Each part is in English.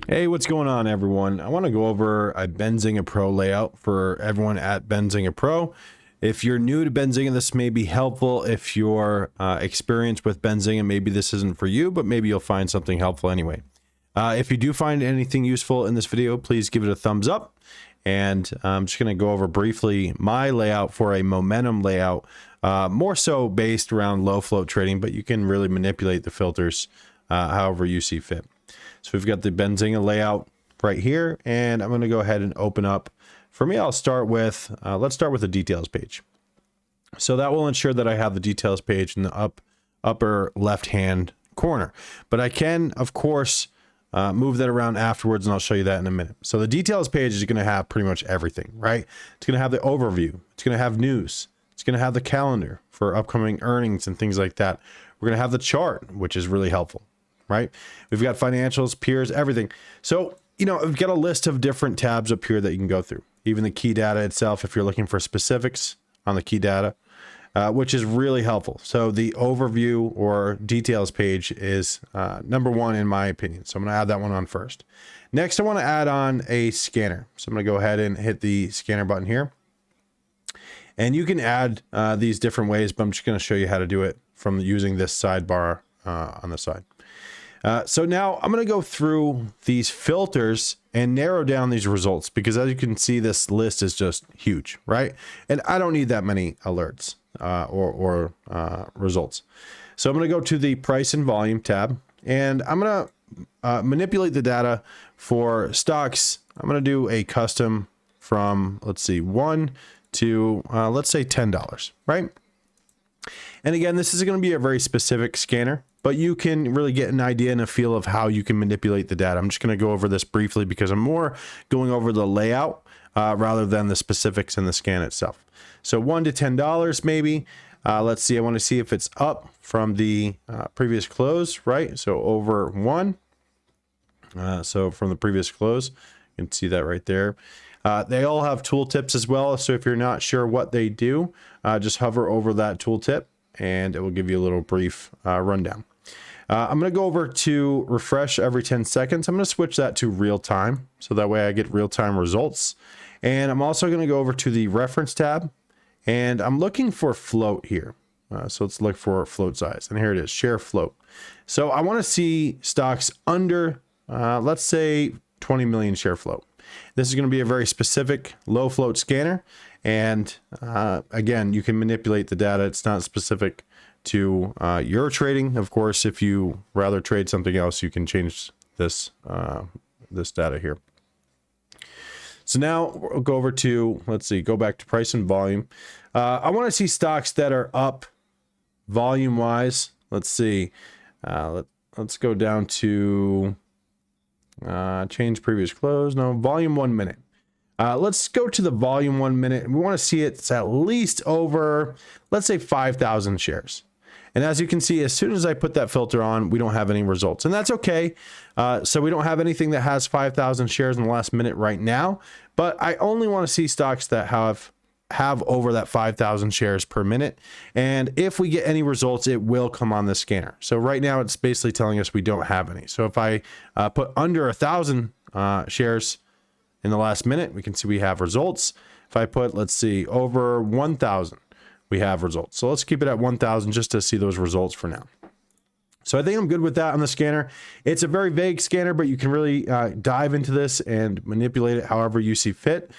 Hey, what's going on, everyone? I want to go over a Benzinga Pro layout for everyone at Benzinga Pro. If you're new to Benzinga, this may be helpful. If you're experienced with Benzinga, maybe this isn't for you, but maybe you'll find something helpful anyway. If you do find anything useful in this video, please give it a thumbs up. And I'm just going to go over briefly my layout for a momentum layout, more so based around low float trading, but you can really manipulate the filters however you see fit. So we've got the Benzinga layout right here, and I'm going to go ahead and open up. For me, I'll start with, let's start with the details page. So that will ensure that I have the details page in the upper left-hand corner. But I can, of course, move that around afterwards, and I'll show you that in a minute. So the details page is going to have pretty much everything, right? It's going to have the overview. It's going to have news. It's going to have the calendar for upcoming earnings and things like that. We're going to have the chart, which is really helpful. Right? We've got financials, peers, everything. So, you know, I've got a list of different tabs up here that you can go through. Even the key data itself, if you're looking for specifics on the key data, which is really helpful. So the overview or details page is number one in my opinion. So I'm going to add that one on first. Next, I want to add on a scanner. So I'm going to go ahead and hit the scanner button here. And you can add these different ways, but I'm just going to show you how to do it from using this sidebar on the side. So now I'm going to go through these filters and narrow down these results because as you can see, this list is just huge, right? And I don't need that many alerts or results. So I'm going to go to the price and volume tab, and I'm going to manipulate the data for stocks. I'm going to do a custom from, let's see, 1 to, let's say $10, right? And again, this is going to be a very specific scanner, but you can really get an idea and a feel of how you can manipulate the data. I'm just going to go over this briefly because I'm more going over the layout rather than the specifics in the scan itself. So $1 to $10 maybe. Let's see. I want to see if it's up from the previous close, right? So over 1. So from the previous close, you can see that right there. They all have tooltips as well. So if you're not sure what they do, just hover over that tooltip and it will give you a little brief rundown. I'm going to go over to refresh every 10 seconds. I'm going to switch that to real time. So that way I get real time results. And I'm also going to go over to the reference tab and I'm looking for float here. So let's look for float size. And here it is, share float. So I want to see stocks under, let's say 20 million share float. This is going to be a very specific low float scanner. And again, you can manipulate the data. It's not specific to your trading. Of course, if you rather trade something else, you can change this, this data here. So now we'll go over to, let's see, go back to price and volume. I want to see stocks that are up volume wise. Let's see. Let's go down to change previous close. No, volume 1 minute. Let's go to the volume 1 minute. We want to see it's at least over, let's say 5,000 shares. And as you can see, as soon as I put that filter on, we don't have any results, and that's okay. So we don't have anything that has 5,000 shares in the last minute right now, but I only want to see stocks that have over that 5,000 shares per minute. And if we get any results, it will come on the scanner. So right now it's basically telling us we don't have any. So if I put under 1,000 shares in the last minute, we can see we have results. If I put, let's see, over 1,000, we have results. So let's keep it at 1,000 just to see those results for now. So I think I'm good with that on the scanner. It's a very vague scanner, but you can really dive into this and manipulate it however you see fit.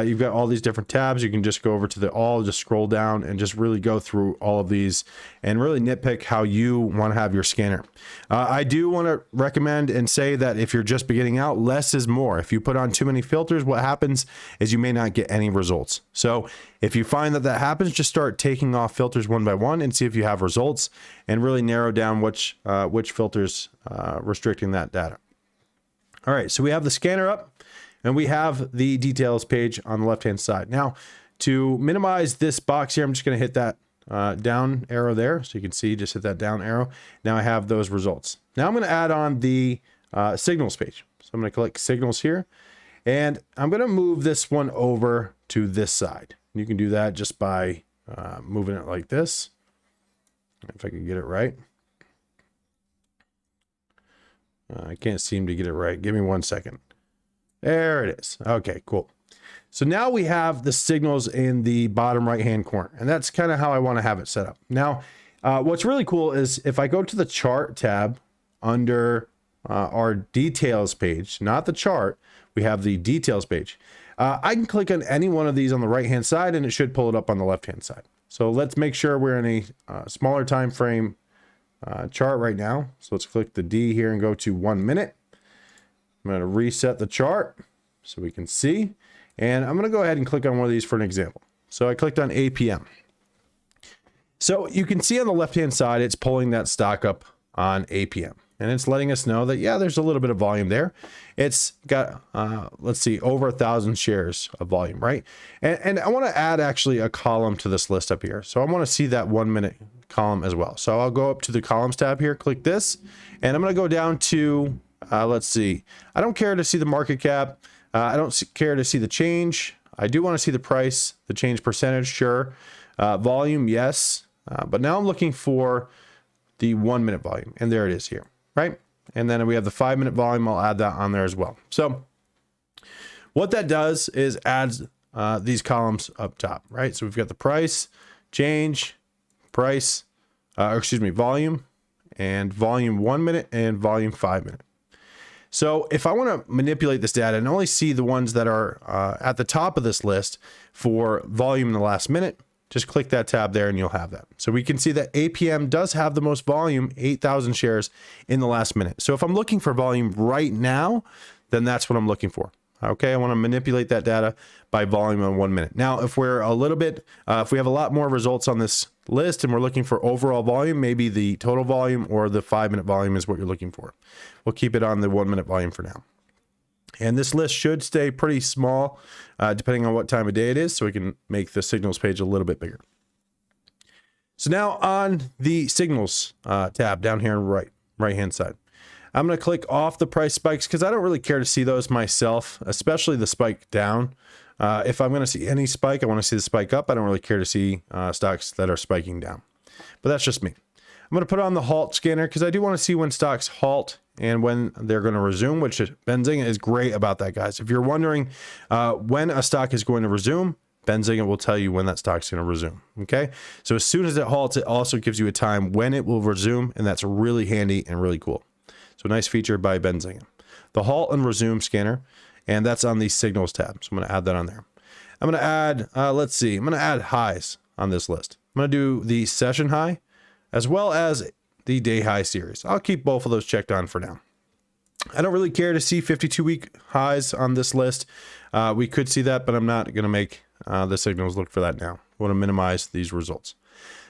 You've got all these different tabs. You can just go over to the all, just scroll down and just really go through all of these and really nitpick how you want to have your scanner. I do want to recommend and say that if you're just beginning out, less is more. If you put on too many filters, what happens is you may not get any results. So if you find that happens, just start taking off filters one by one and see if you have results and really narrow down which filters restricting that data. All right, so we have the scanner up. And we have the details page on the left-hand side. Now, to minimize this box here, I'm just going to hit that down arrow there. So you can see, just hit that down arrow. Now I have those results. Now I'm going to add on the signals page. So I'm going to click signals here. And I'm going to move this one over to this side. You can do that just by moving it like this. If I can get it right. I can't seem to get it right. Give me 1 second. There it is. Okay, cool. So now we have the signals in the bottom right-hand corner, and that's kind of how I want to have it set up. Now, what's really cool is if I go to the chart tab under our details page, not the chart, we have the details page. I can click on any one of these on the right-hand side, and it should pull it up on the left-hand side. So let's make sure we're in a smaller time frame chart right now. So let's click the D here and go to 1 minute. I'm going to reset the chart so we can see. And I'm going to go ahead and click on one of these for an example. So I clicked on APM. So you can see on the left-hand side, it's pulling that stock up on APM. And it's letting us know that, yeah, there's a little bit of volume there. It's got, let's see, over 1,000 shares of volume, right? And I want to add actually a column to this list up here. So I want to see that 1 minute column as well. So I'll go up to the columns tab here, click this, and I'm going to go down to, let's see, I don't care to see the market cap. I don't care to see the change. I do want to see the price, the change percentage, sure. Volume, yes. But now I'm looking for the 1 minute volume, and there it is here, right? And then we have the 5 minute volume. I'll add that on there as well. So what that does is adds these columns up top, right? So we've got the price, change, price, volume, and volume 1 minute and volume 5 minute. So if I want to manipulate this data and only see the ones that are at the top of this list for volume in the last minute, just click that tab there and you'll have that. So we can see that APM does have the most volume, 8,000 shares in the last minute. So if I'm looking for volume right now, then that's what I'm looking for. Okay, I want to manipulate that data by volume in 1 minute. Now, if we're a little bit, if we have a lot more results on this list and we're looking for overall volume, maybe the total volume or the 5 minute volume is what you're looking for. We'll keep it on the 1 minute volume for now. And this list should stay pretty small, depending on what time of day it is, so we can make the signals page a little bit bigger. So now on the signals tab down here on the right-hand side, I'm going to click off the price spikes because I don't really care to see those myself, especially the spike down. If I'm going to see any spike, I want to see the spike up. I don't really care to see stocks that are spiking down, but that's just me. I'm going to put on the halt scanner because I do want to see when stocks halt and when they're going to resume, which Benzinga is great about that, guys. If you're wondering when a stock is going to resume, Benzinga will tell you when that stock's going to resume. Okay. So as soon as it halts, it also gives you a time when it will resume. And that's really handy and really cool. So nice feature by Benzinga. The halt and resume scanner. And that's on the signals tab. So I'm going to add that on there. I'm going to add, let's see, I'm going to add highs on this list. I'm going to do the session high as well as the day high series. I'll keep both of those checked on for now. I don't really care to see 52-week highs on this list. We could see that, but I'm not going to make the signals look for that now. I want to minimize these results.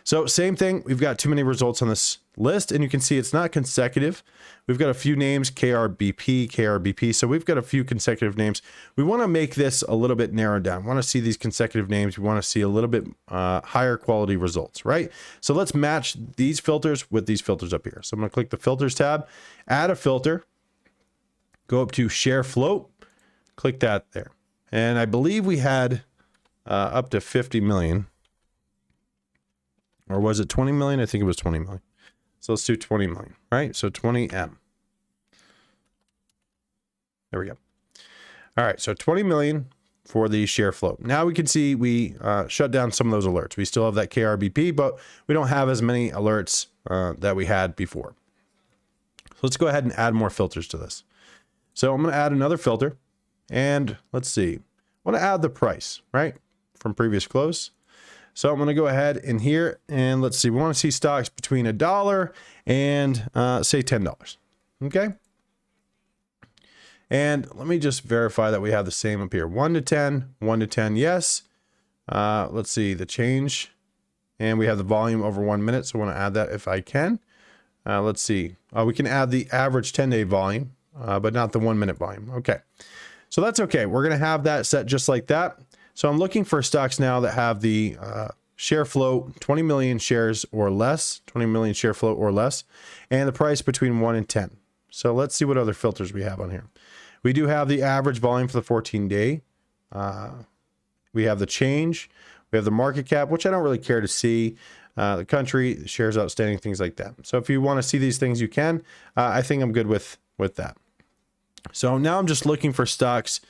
So same thing, we've got too many results on this list, and you can see it's not consecutive. We've got a few names, KRBP. So we've got a few consecutive names. We want to make this a little bit narrowed down. We want to see these consecutive names. We want to see a little bit higher quality results, right? So let's match these filters with these filters up here. So I'm going to click the filters tab, add a filter, go up to share float, click that there. And I believe we had up to 50 million. Or was it 20 million? I think it was 20 million. So let's do 20 million, right? So 20M. There we go. All right, so 20 million for the share float. Now we can see we shut down some of those alerts. We still have that KRBP, but we don't have as many alerts that we had before. So let's go ahead and add more filters to this. So I'm going to add another filter, and let's see. I want to add the price, right, from previous close. So I'm going to go ahead in here and let's see. We want to see stocks between $1 and say $10. Okay. And let me just verify that we have the same up here. 1 to 10, 1 to 10. Yes. Let's see the change, and we have the volume over 1 minute. So I want to add that if I can. Let's see. We can add the average 10-day volume, but not the 1 minute volume. Okay. So that's okay. We're going to have that set just like that. So I'm looking for stocks now that have the share float 20 million shares or less, 20 million share float or less, and the price between 1 and 10. So let's see what other filters we have on here. We do have the average volume for the 14-day. We have the change. We have the market cap, which I don't really care to see. The country, the shares outstanding, things like that. So if you want to see these things, you can. I think I'm good with with that. So now I'm just looking for stocks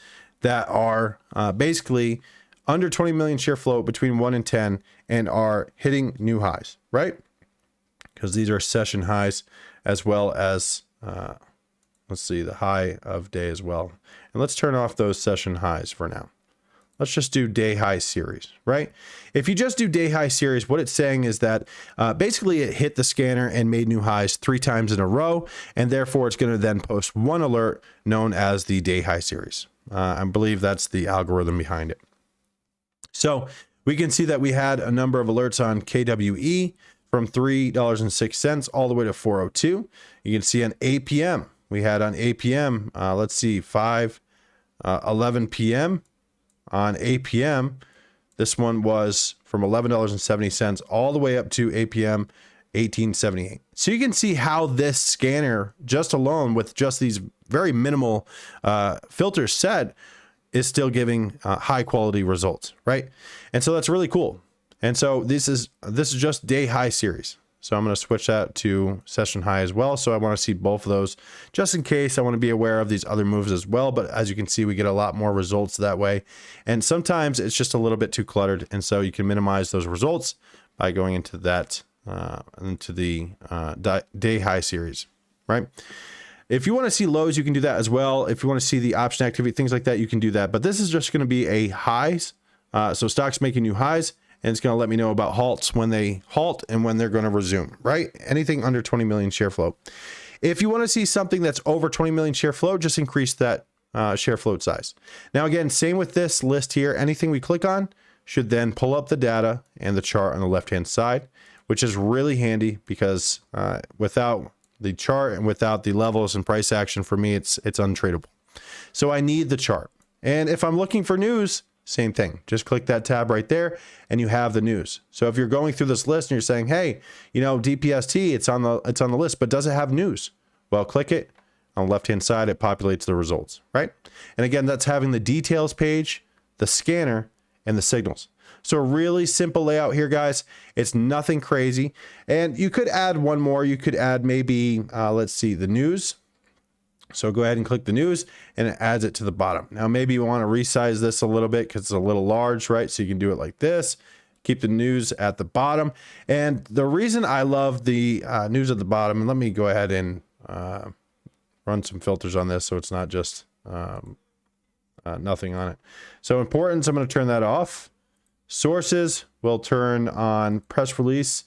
that are basically under 20 million share float between 1 and 10 and are hitting new highs, right? Because these are session highs as well as, let's see, the high of day as well. And let's turn off those session highs for now. Let's just do day high series, right? If you just do day high series, what it's saying is that basically it hit the scanner and made new highs 3 times in a row, and therefore it's going to then post one alert known as the day high series. I believe that's the algorithm behind it. So we can see that we had a number of alerts on KWE from $3.06 all the way to 402. You can see on APM, we had on APM, let's see, 11 p.m. on APM. This one was from $11.70 all the way up to APM 1878. So you can see how this scanner, just alone with just these very minimal filters set, is still giving high quality results, right? And so that's really cool. And so this is just day high series. So I'm going to switch that to session high as well. So I want to see both of those just in case. I want to be aware of these other moves as well. But as you can see, we get a lot more results that way. And sometimes it's just a little bit too cluttered. And so you can minimize those results by going into that, into the day high series, right? If you want to see lows, you can do that as well. If you want to see the option activity, things like that, you can do that. But this is just going to be a highs. So stocks making new highs. And it's going to let me know about halts, when they halt and when they're going to resume, right? Anything under 20 million share float. If you want to see something that's over 20 million share float, just increase that share float size. Now, again, same with this list here. Anything we click on should then pull up the data and the chart on the left-hand side, which is really handy because without the chart and without the levels and price action, for me, it's untradeable. So I need the chart. And if I'm looking for news, same thing. Just click that tab right there and you have the news. So if you're going through this list and you're saying, hey, you know, DPST, it's on the list, but does it have news? Well, click it. On the left-hand side, it populates the results, right? And again, that's having the details page, the scanner, and the signals. So a really simple layout here, guys. It's nothing crazy. And you could add one more. You could add maybe, let's see, the news. So go ahead and click the news and it adds it to the bottom. Now, maybe you want to resize this a little bit because it's a little large, right? So you can do it like this, keep the news at the bottom. And the reason I love the news at the bottom, and let me go ahead and run some filters on this so it's not just nothing on it. So importance, I'm going to turn that off. Sources, we'll turn on press release.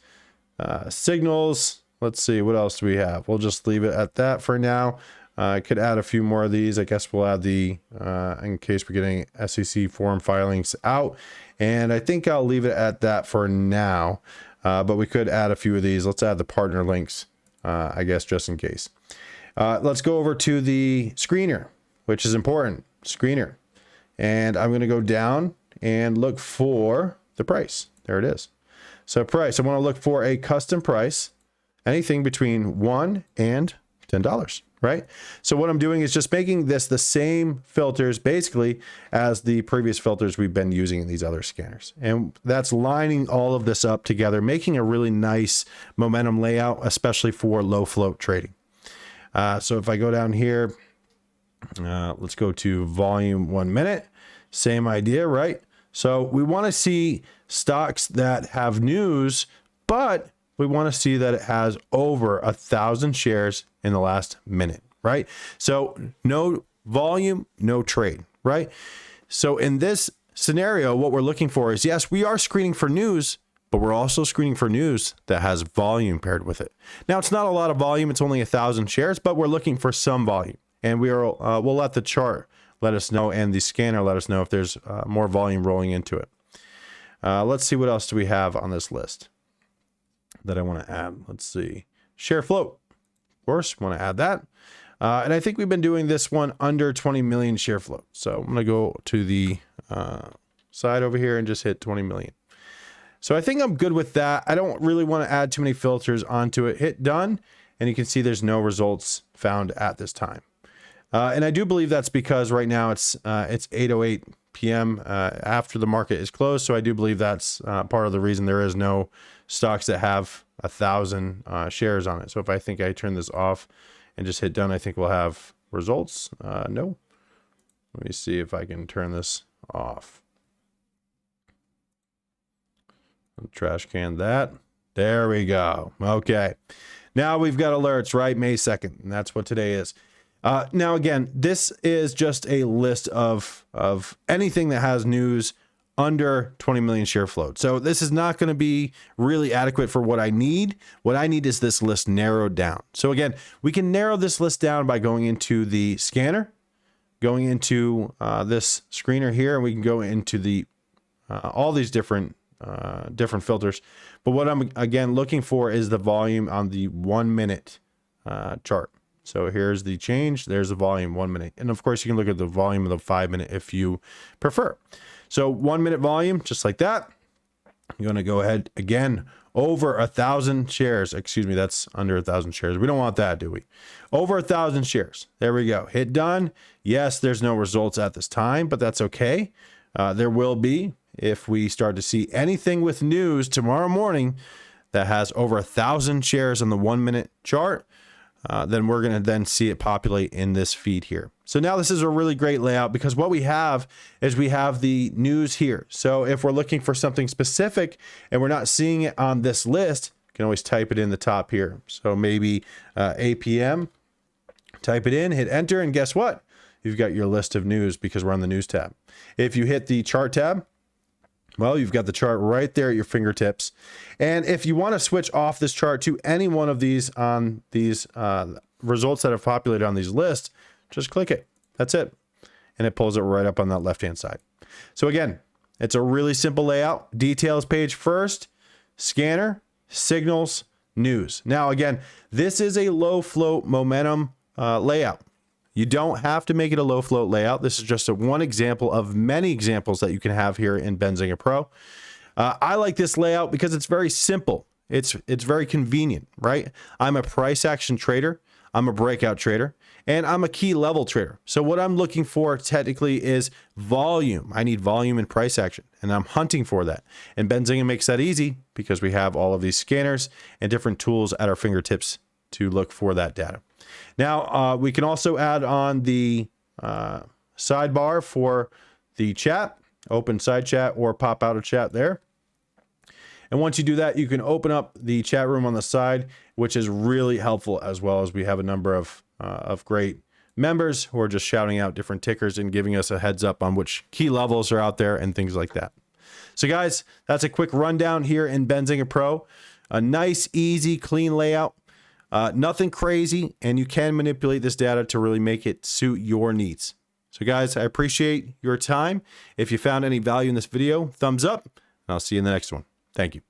Signals, let's see, what else do we have? We'll just leave it at that for now. I could add a few more of these. I guess we'll add the, in case we're getting SEC form filings out. And I think I'll leave it at that for now. But we could add a few of these. Let's add the partner links, I guess, just in case. Let's go over to the screener, which is important. Screener. And I'm going to go down and look for the price. There it is. So price, I want to look for a custom price, anything between $1 and $10. Right? So what I'm doing is just making this the same filters basically as the previous filters we've been using in these other scanners. And that's lining all of this up together, making a really nice momentum layout, especially for low float trading. So if I go down here, let's go to volume 1 minute, same idea, right? So we want to see stocks that have news, but we want to see that it has over 1,000 shares in the last minute, right? So no volume, no trade, right? So in this scenario, what we're looking for is, yes, we are screening for news, but we're also screening for news that has volume paired with it. Now, it's not a lot of volume. It's only 1,000 shares, but we're looking for some volume. And we'll let the chart let us know and the scanner let us know if there's more volume rolling into it. Let's see, what else do we have on this list that I want to add? Let's see. Share float. Of course, want to add that. And I think we've been doing this one under 20 million share float. So I'm going to go to the side over here and just hit 20 million. So I think I'm good with that. I don't really want to add too many filters onto it. Hit done. And you can see there's no results found at this time. And I do believe that's because right now it's 8:08 p.m. After the market is closed. So I do believe that's part of the reason there is no stocks that have 1,000 shares on it. So if I think I turn this off and just hit done. I think we'll have results. No. Let me see if I can turn this off. Trash can that. There we go. Okay. Now we've got alerts, right? May 2nd. And that's what today is. Now, again, this is just a list of anything that has news under 20 million share float. So this is not going to be really adequate for what I need. What I need is this list narrowed down. So again, we can narrow this list down by going into the scanner, going into this screener here, and we can go into the all these different filters. But what I'm again looking for is the volume on the 1 minute chart. So here's the change. There's the volume 1 minute. And of course you can look at the volume of the 5 minute if you prefer. So 1 minute volume, just like that. I'm going to go ahead again, over 1,000 shares. Excuse me, that's under 1,000 shares. We don't want that, do we? Over 1,000 shares. There we go. Hit done. Yes, there's no results at this time, but that's okay. There will be if we start to see anything with news tomorrow morning that has over 1,000 shares on the 1 minute chart. Then we're going to then see it populate in this feed here. So now this is a really great layout because what we have is we have the news here. So if we're looking for something specific and we're not seeing it on this list, you can always type it in the top here. So maybe 8 p.m., type it in, hit enter, and guess what? You've got your list of news because we're on the news tab. If you hit the chart tab, well, you've got the chart right there at your fingertips. And if you want to switch off this chart to any one of these on these results that have populated on these lists, just click it. That's it. And it pulls it right up on that left-hand side. So again, it's a really simple layout. Details page first, scanner, signals, news. Now, again, this is a low float momentum layout. You don't have to make it a low float layout. This is just one example of many examples that you can have here in Benzinga Pro. I like this layout because it's very simple. It's very convenient, right? I'm a price action trader. I'm a breakout trader, and I'm a key level trader. So what I'm looking for technically is volume. I need volume and price action, and I'm hunting for that. And Benzinga makes that easy because we have all of these scanners and different tools at our fingertips to look for that data. Now, we can also add on the sidebar for the chat, open side chat or pop out of chat there. And once you do that, you can open up the chat room on the side, which is really helpful, as well as we have a number of great members who are just shouting out different tickers and giving us a heads up on which key levels are out there and things like that. So guys, that's a quick rundown here in Benzinga Pro. A nice, easy, clean layout. Nothing crazy, and you can manipulate this data to really make it suit your needs. So guys, I appreciate your time. If you found any value in this video, thumbs up, and I'll see you in the next one. Thank you.